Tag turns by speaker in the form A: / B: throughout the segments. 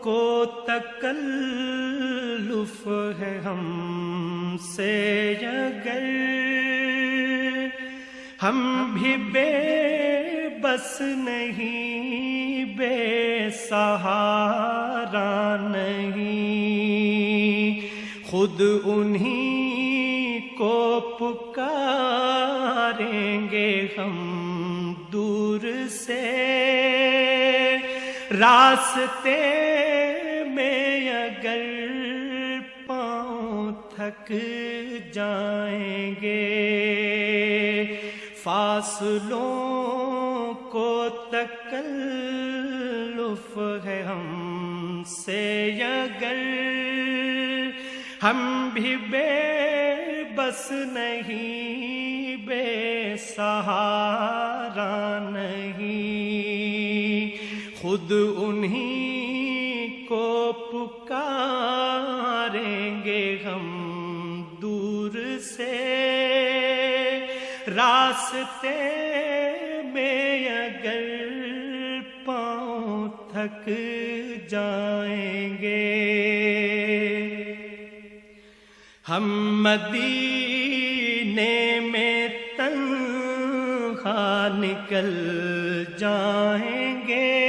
A: کو تکلف ہے ہم سے اگر ہم بھی بے بس نہیں، بے سہارا نہیں، خود انہی کو پکاریں گے ہم دور سے، راستے میں اگر پاؤں تھک جائیں گے، فاصلوں کو تکلف ہے ہم سے اگر ہم بھی بے بس نہیں، بے سہارا نہیں، خود انہی کو پکاریں گے ہم دور سے، راستے میں اگر پاؤں تھک جائیں گے، ہم مدینے میں تنہا نکل جائیں گے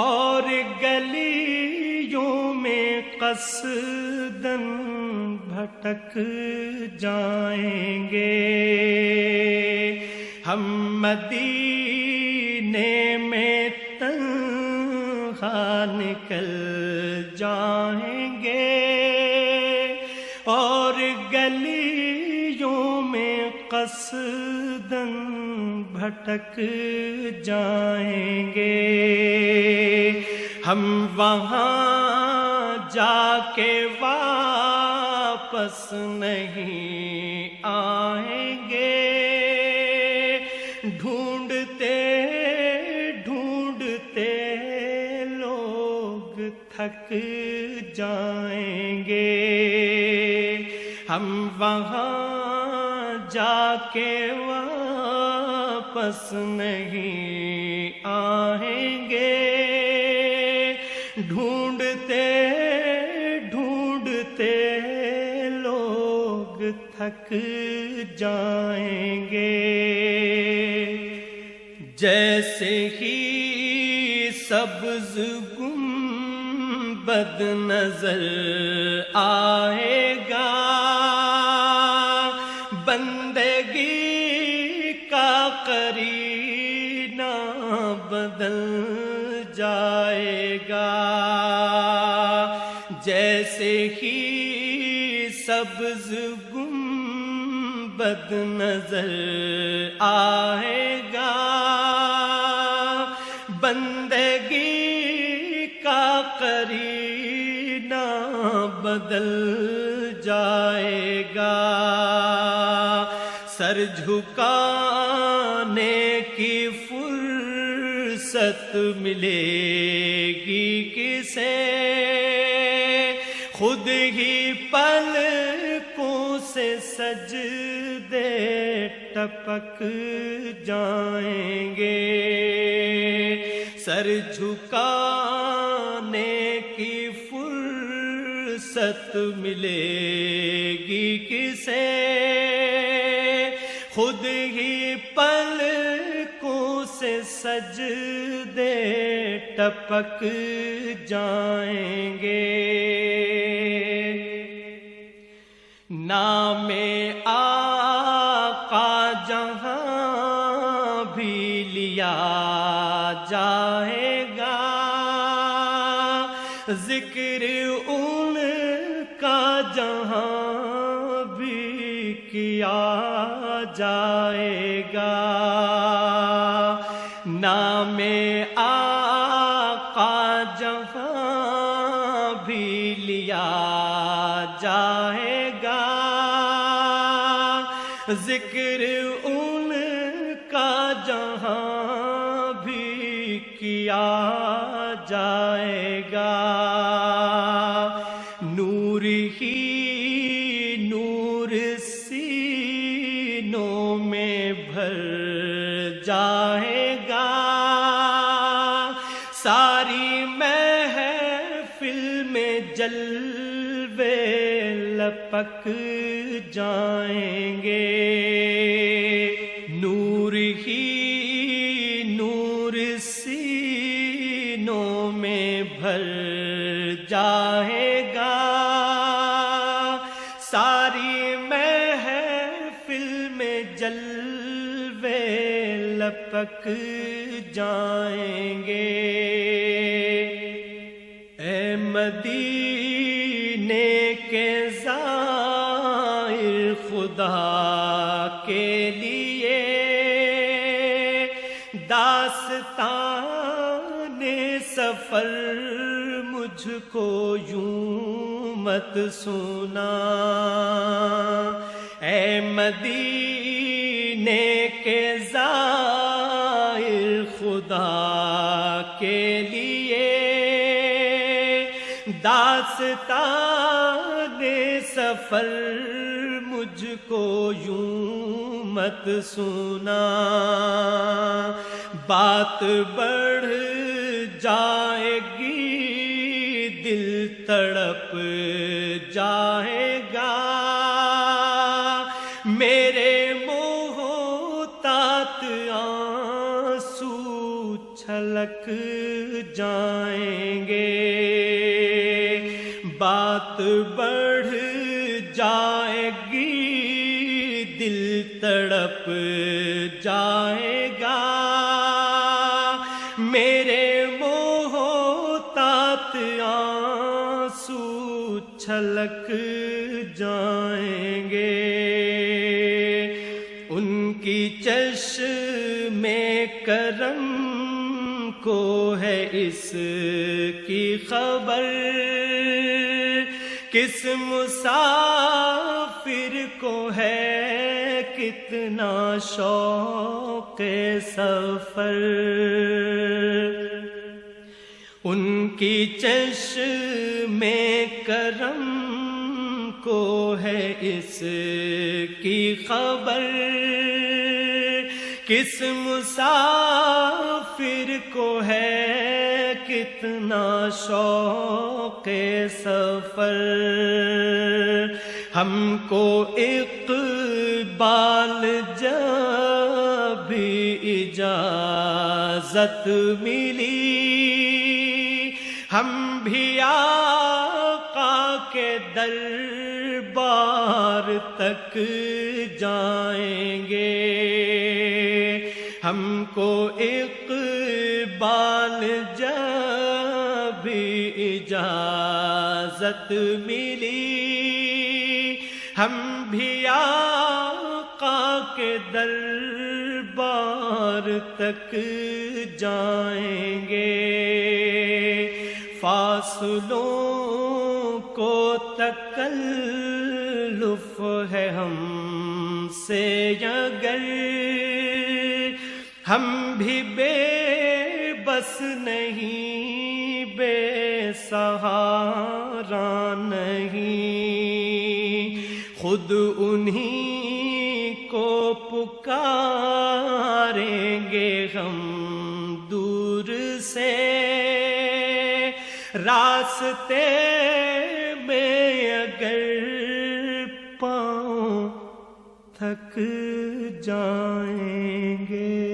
A: اور گلیوں میں قصداً بھٹک جائیں گے، ہم مدینے میں تنہا نکل جائیں گے اور گلیوں میں قصداً بھٹک جائیں گے، ہم وہاں جا کے واپس نہیں آئیں گے، ڈھونڈتے ڈھونڈتے لوگ تھک جائیں گے، ہم وہاں جا کے واپس نہیں آئیں گے، ڈھونڈتے ڈھونڈتے لوگ تھک جائیں گے، جیسے ہی سبز گنبد نظر آئے گا، بندگی کا قرینہ بدل جائے گا، جیسے ہی سبز گنبد نظر آئے گا، بندگی کا قرینہ بدل جائے گا، سر جھکانے کی فرصت ملے گی کسے، خود ہی پلکوں سے سجدے ٹپک جائیں گے، سر جھکانے کی فرصت ملے گی کسے، خود ہی پلکوں سے سجدے ٹپک جائیں گے، نام آقا جہاں بھی لیا جائے گا، ذکر ان کا جہاں بھی کیا جائے گا، نام آقا جہاں بھی لیا جائے گا، ذکر ان کا جہاں بھی کیا جائے گا، نور ہی نور سینوں میں بھر جائے گا، ساری محفل میں جلوے لپک جائیں گے، نور ہی نور سینوں میں بھر جائے گا، ساری محفل میں جلوے لپک جائیں گے۔ اے مدینے کے زائر خدا کے لیے داستان سفر مجھ کو یوں مت سنا، اے مدینے کے زائر خدا کے لیے داستان سفر مجھ کو یوں مت سنا، بات بڑھ جائے گی دل تڑپ جائے گا، میرے محتاط آنسو چھلک جائیں گے، بات بڑھ جائے گی دل تڑپ جائے گا، میرے محتاط آنسو چھلک جائیں گے، ان کی چشم کرم کو ہے اس کی خبر، کس مسافر کو ہے کتنا شوق سفر، ان کی چشم کرم کو ہے اس کی خبر، کس مسافر کو ہے کتنا شوق سفر، ہم کو اقبال جب اجازت ملی، ہم بھی آقا کے دربار تک جائیں گے، ہم کو اقبال جب اجازت ملی، ہم بھی آقا کے دربار تک جائیں گے، فاصلوں کو تکلف ہے ہم سے اگر، ہم بھی بے بس نہیں بے سہارا نہیں، خود انہی کو پکاریں گے ہم دور سے، راستے میں اگر پاؤں تھک جائیں گے۔